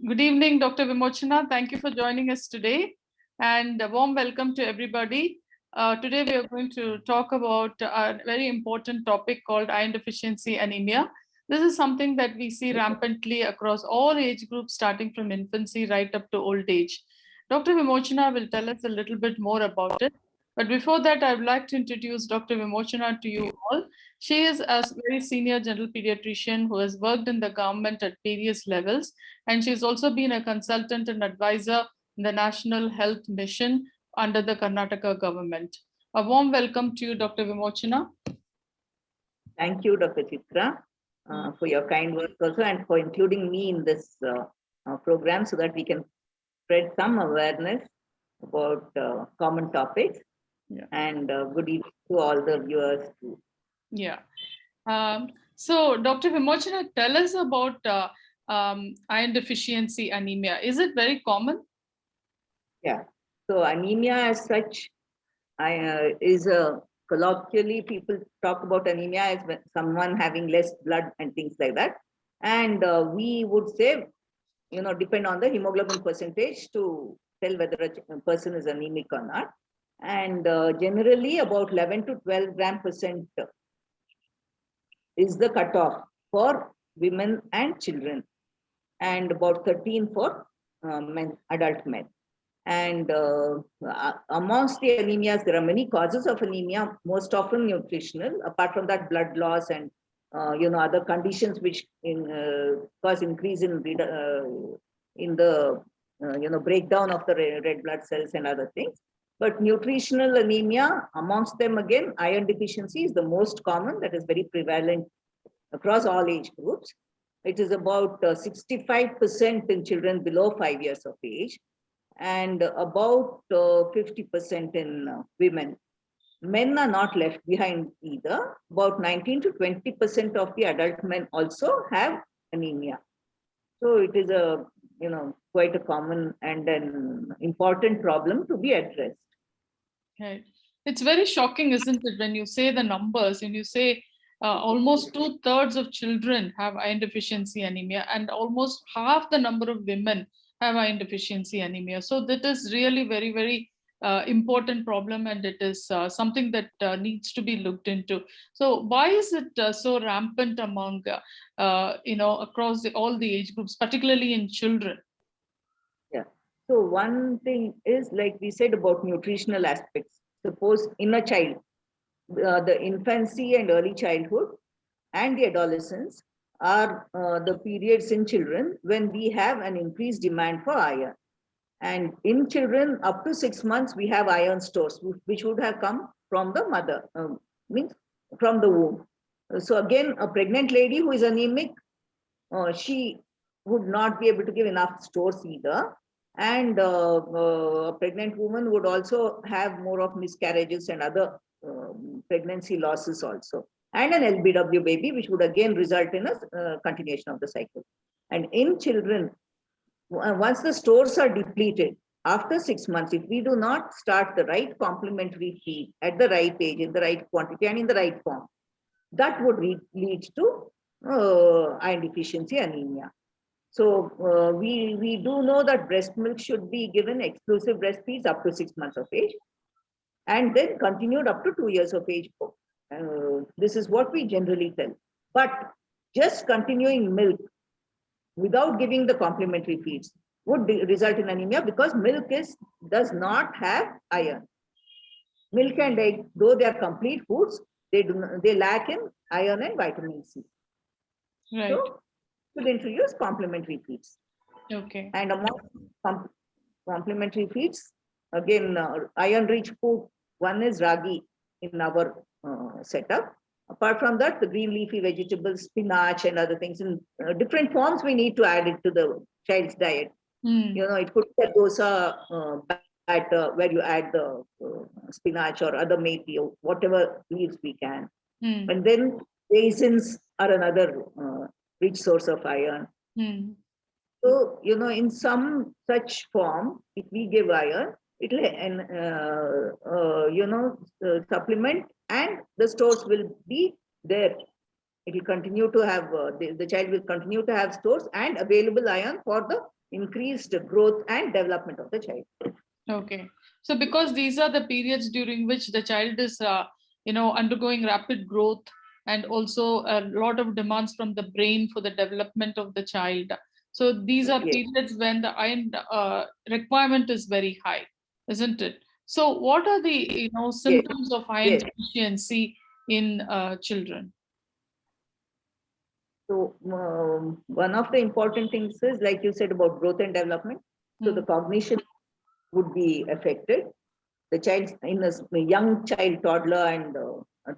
Good evening, Dr. Vimochana. Thank you for joining us today, and a warm welcome to everybody. Today, we are going to talk about a very important topic called iron deficiency anemia. This is something that we see rampantly across all age groups, starting from infancy right up to old age. Dr. Vimochana will tell us a little bit more about it. But before that, I would like to introduce Dr. Vimochana to you all. She is a very senior general pediatrician who has worked in the government at various levels, and she's also been a consultant and advisor in the National Health Mission under the Karnataka government. A warm welcome to you, Dr. Vimochana. Thank you, Dr. Chitra, for your kind words also and for including me in this program so that we can spread some awareness about common topics. Yeah. And good evening to all the viewers too. Yeah. So, Dr. Vimochana, tell us about iron deficiency anemia. Is it very common? Yeah. So anemia as such is colloquially people talk about anemia as someone having less blood and things like that. And we would say, depend on the hemoglobin percentage to tell whether a person is anemic or not. And generally about 11 to 12 gram percent is the cutoff for women and children, and about 13 for adult men. And amongst the anemias, there are many causes of anemia, most often nutritional. Apart from that, blood loss and other conditions which cause increase in the breakdown of the red blood cells and other things. But nutritional anemia, amongst them again, iron deficiency is the most common, that is very prevalent across all age groups. It is about 65% in children below 5 years of age, and about 50% in women. Men are not left behind either. About 19 to 20% of the adult men also have anemia. So it is quite a common and an important problem to be addressed. Right. It's very shocking, isn't it, when you say the numbers and you say almost 2/3 of children have iron deficiency anemia and almost half the number of women have iron deficiency anemia. So that is really very, very important problem, and it is something that needs to be looked into. So why is it so rampant among, across all the age groups, particularly in children? Yeah. So one thing is, like we said about nutritional aspects. Suppose in a child, the infancy and early childhood and the adolescence are the periods in children when we have an increased demand for iron. And in children up to 6 months, we have iron stores, which would have come from the mother, means from the womb. So again, a pregnant lady who is anemic, she would not be able to give enough stores either. And a pregnant woman would also have more of miscarriages and other pregnancy losses also. And an LBW baby, which would again result in a continuation of the cycle. And in children, once the stores are depleted, after 6 months, if we do not start the right complementary feed at the right age, in the right quantity, and in the right form, that would lead to iron deficiency anemia. So we do know that breast milk should be given exclusive breastfeeds up to 6 months of age, and then continued up to 2 years of age. This is what we generally tell. But just continuing milk without giving the complementary feeds would result in anemia, because milk does not have iron. Milk and egg, though they are complete foods, they lack in iron and vitamin C. Right. So should introduce complementary feeds. Okay. And among complementary feeds, again, iron-rich food, one is ragi in our setup. Apart from that, the green leafy vegetables, spinach and other things in different forms, we need to add it to the child's diet. It could be a dosa batter where you add the spinach or other methi or whatever leaves we can. And then raisins are another rich source of iron. So, in some such form, if we give iron, it will supplement, and the stores will be there. It will continue to have, the child will continue to have stores and available iron for the increased growth and development of the child. Okay. So because these are the periods during which the child is, undergoing rapid growth, and also a lot of demands from the brain for the development of the child. So these are Yes. periods when the iron requirement is very high, isn't it? So what are the, symptoms of iron Yes. deficiency in children? So one of the important things is, like you said, about growth and development. So the cognition would be affected. The child in a young child, toddler, and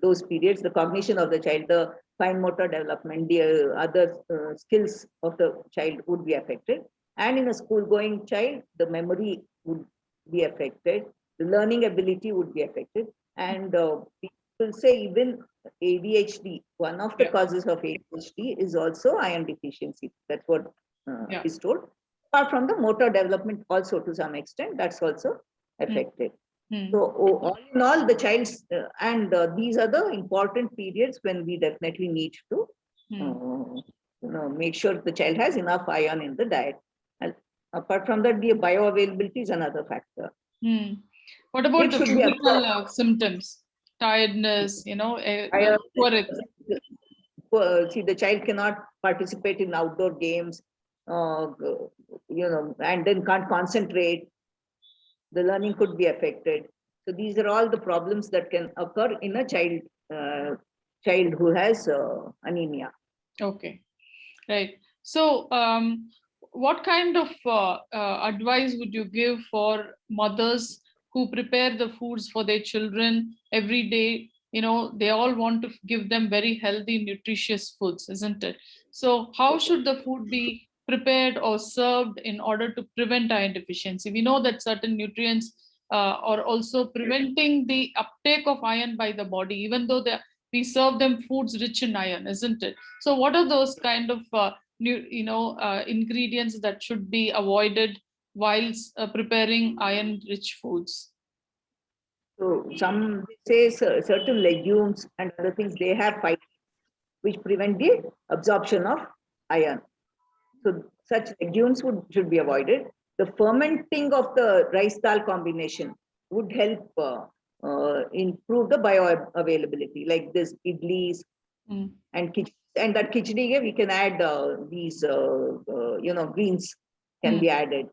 those periods, the cognition of the child, the fine motor development, the other skills of the child would be affected. And in a school-going child, the memory would be affected, the learning ability would be affected, and people say even ADHD. One of the causes of ADHD is also iron deficiency. That's what is told. Apart from the motor development, also to some extent, that's also affected. So all in all, the child's and these are the important periods when we definitely need to make sure the child has enough iron in the diet. And apart from that, the bioavailability is another factor. What about It the should be physical symptoms? Tiredness, poor see, the child cannot participate in outdoor games, and then can't concentrate. The learning could be affected. So these are all the problems that can occur in a child who has anemia. Okay, right. So, what kind of advice would you give for mothers who prepare the foods for their children every day? They all want to give them very healthy, nutritious foods, isn't it? So, how should the food be prepared or served in order to prevent iron deficiency? We know that certain nutrients are also preventing the uptake of iron by the body, even though we serve them foods rich in iron, isn't it? So, what are those kind of ingredients that should be avoided whilst preparing iron-rich foods? So some say certain legumes and other things, they have phytates which prevent the absorption of iron. So such legumes should be avoided. The fermenting of the rice dal combination would help improve the bioavailability, like this idlis and khichdi. And that khichdi, we can add these, greens can be added.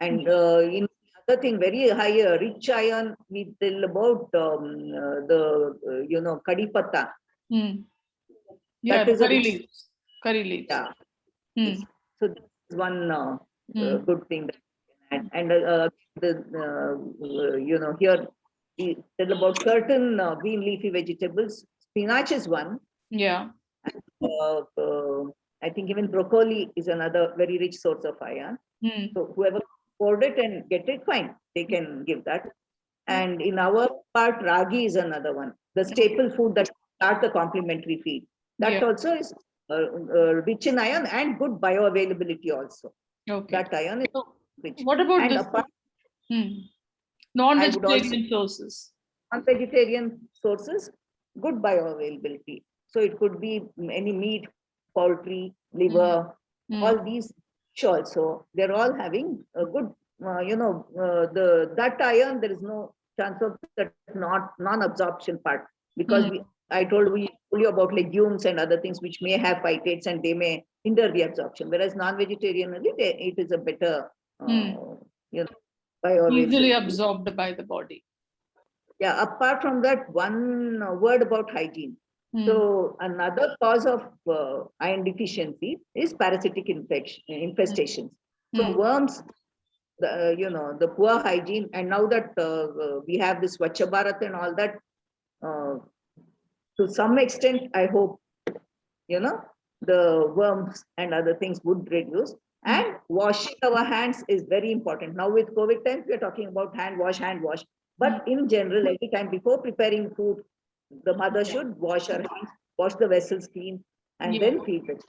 And in other thing, very high rich iron, we tell about kadi patta. Yeah, That is curry leaves. Curry leaves. Yeah. So this is one good thing that we can add. And here we tell about certain green leafy vegetables. Spinach is one. Yeah. I think even broccoli is another very rich source of iron. So whoever afford it and get it, fine, they can give that. And in our part, ragi is another one, the staple food that start the complementary feed. That also is rich in iron and good bioavailability also. Okay. That iron is rich. What about and this? Non-vegetarian sources. Non-vegetarian sources, good bioavailability. So it could be any meat, poultry, liver, all these fish also. They're all having a good, that iron, there is no chance of that non-absorption part, because I told you about legumes and other things which may have phytates and they may hinder the absorption. Whereas non-vegetarian, it is a better, easily absorbed by the body. Yeah, apart from that, one word about hygiene. So another cause of iron deficiency is parasitic infestations. So worms, the poor hygiene, and now that we have this Swachh Bharat and all that, to some extent, I hope, the worms and other things would reduce. And washing our hands is very important. Now with COVID times, we are talking about hand wash. But in general, every time before preparing food, the mother should wash her hands, wash the vessels clean, and then feed it.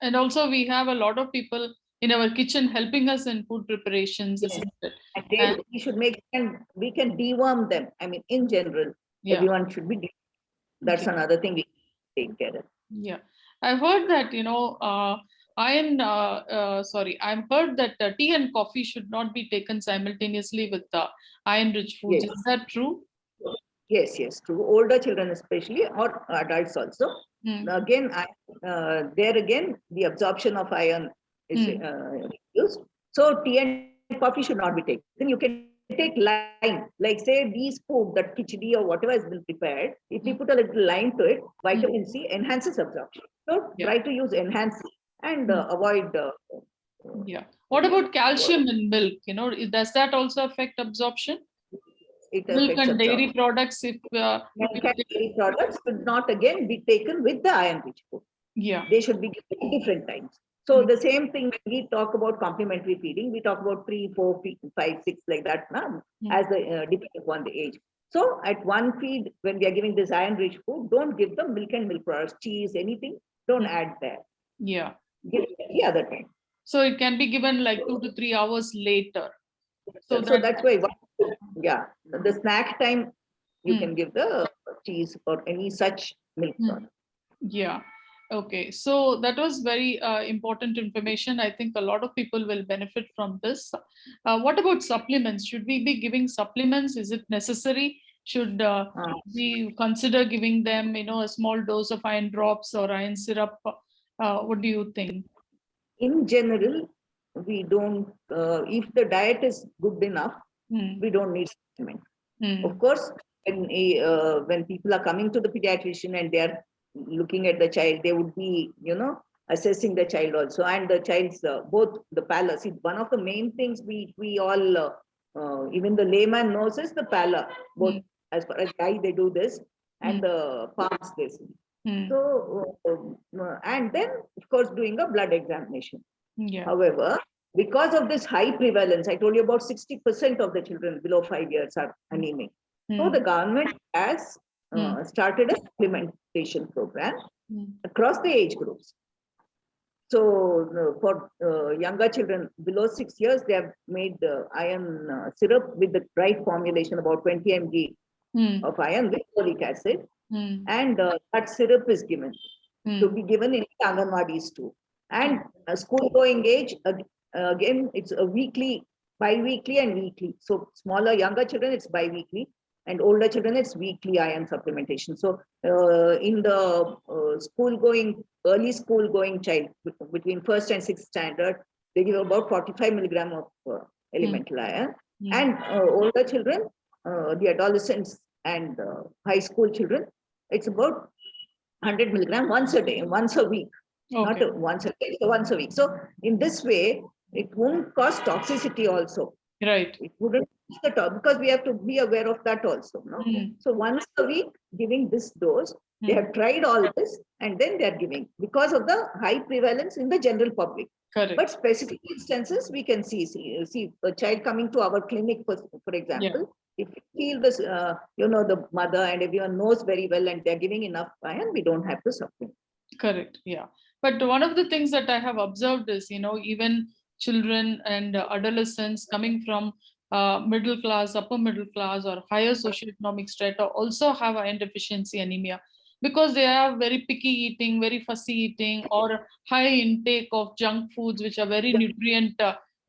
And also we have a lot of people in our kitchen helping us in food preparations, isn't it? And we should we can deworm them. I mean, in general, everyone should be dewormed. That's another thing we take care of. Yeah. I've heard that, I've heard that tea and coffee should not be taken simultaneously with iron-rich foods. Yes. Is that true? Yes, yes, true. Older children especially, or adults also. Hmm. Again, there again, the absorption of iron is Hmm. reduced. So tea and coffee should not be taken. You can take lime, like say these food, that khichdi or whatever has been prepared. If we put a little lime to it, vitamin Hmm. C enhances absorption. So try Yeah. to use enhance and Hmm. avoid. Yeah. What about calcium in milk? Does that also affect absorption? It Milk affects and dairy absorption. products, if Milk we and take, dairy products should not again be taken with the iron-rich food. yeah. They should be given at different times. So Hmm. the same thing when we talk about complementary feeding, we talk about 3, 4, 5, 6 like that now, Hmm. as the depending upon the age. So at one feed, when we are giving this iron-rich food, don't give them milk and milk products, cheese, anything. Don't Hmm. add there. Yeah. Give it the other time. So it can be given like 2 to 3 hours later. So So that, that's why, yeah, the snack time you hmm. can give the cheese or any such milk Hmm. product. Yeah. Okay. So that was very important information. I think a lot of people will benefit from this. What about supplements? Should we be giving supplements? Is it necessary? Should Uh, we consider giving them, a small dose of iron drops or iron syrup? What do you think? in general, we don't, if the diet is good enough, Hmm. we don't need supplement. Of Hmm. course, when people are coming to the pediatrician and they are looking at the child, they would be, assessing the child also and the child's both the pallor. See, one of the main things we all, even the layman knows is the pallor. Hmm. Both as far as eye they do this Hmm. and the palms they see. Hmm. So, and then of course doing a blood examination. Yeah. However, because of this high prevalence, I told you about 60% of the children below 5 years are anemic. So Hmm. the government has Hmm. started a supplementation program Hmm. across the age groups. So for younger children below 6 years, they have made iron syrup with the right formulation, about 20 mg Hmm. of iron with folic acid, Hmm. and that syrup is given to Hmm. be given in the Anganwadis too. And school going age, again, it's a weekly, bi-weekly and weekly. So smaller, younger children, it's bi-weekly, and older children, it's weekly iron supplementation. So in the school going, early school going child, between first and sixth standard, they give about 45 milligram of Hmm. elemental iron. Hmm. And older children, the adolescents and high school children, it's about 100 milligram once a day, once a week, not Okay. once a day, so once a week. So in this way, it won't cause toxicity also. Right. It wouldn't cause the because we have to be aware of that also. No? Hmm. So once a week, giving this dose, they Hmm. have tried all this and then they are giving because of the high prevalence in the general public. But Correct. specific instances, we can see a child coming to our clinic, for Yeah. example, if we feel this, the mother and everyone knows very well and they're giving enough iron, we don't have to supplement. Correct. Yeah. But one of the things that I have observed is, even children and adolescents coming from middle class, upper middle class, or higher socioeconomic strata also have iron deficiency anemia because they have very picky eating, very fussy eating, or high intake of junk foods, which are very nutrient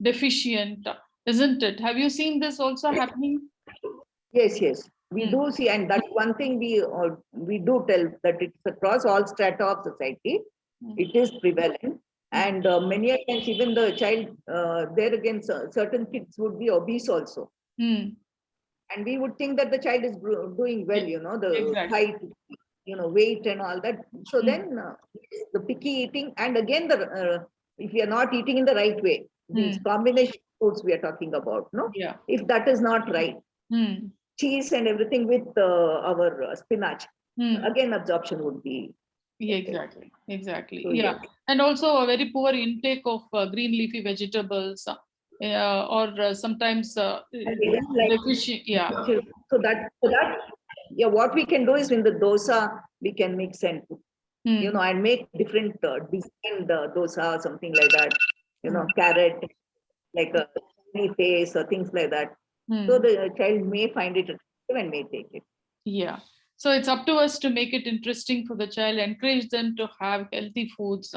deficient, isn't it? Have you seen this also happening? Yes, yes, we Hmm. do see, and that's one thing we do tell that it's across all strata of society. Hmm. It is prevalent, Hmm. and many a times even the child, there again, certain kids would be obese also, Hmm. and we would think that the child is doing well, Yeah, the exactly. height, weight and all that. So Hmm. then the picky eating, and again the if we are not eating in the right way, these Hmm. combination foods we are talking about, no, Yeah. if that is not right, Hmm. cheese and everything with our spinach, Hmm. again absorption would be Yeah, affected. exactly. Exactly. So Yeah. yes. And also a very poor intake of green leafy vegetables, or sometimes And even like deficient. Yeah. so that yeah, what we can do is in the dosa we can mix and put, Hmm. and make different designed dosa or something like that, Hmm. carrot, like a face or things like that. So Hmm. the child may find it attractive and may take it. Yeah. So it's up to us to make it interesting for the child, encourage them to have healthy foods,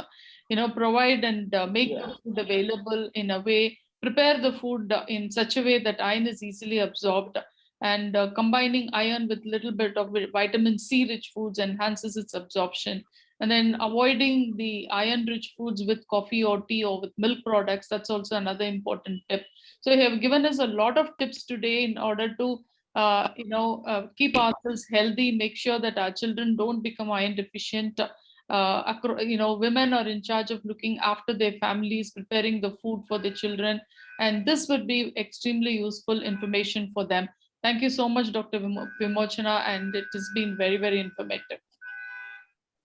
provide and make Yeah. the food available in a way, prepare the food in such a way that iron is easily absorbed, and combining iron with little bit of vitamin C rich foods enhances its absorption. And then avoiding the iron rich foods with coffee or tea or with milk products, that's also another important tip. So you have given us a lot of tips today in order to keep ourselves healthy, make sure that our children don't become iron deficient. Women are in charge of looking after their families, preparing the food for the children, and this would be extremely useful information for them. Thank you so much, Dr. Vimochana, and it has been very, very informative.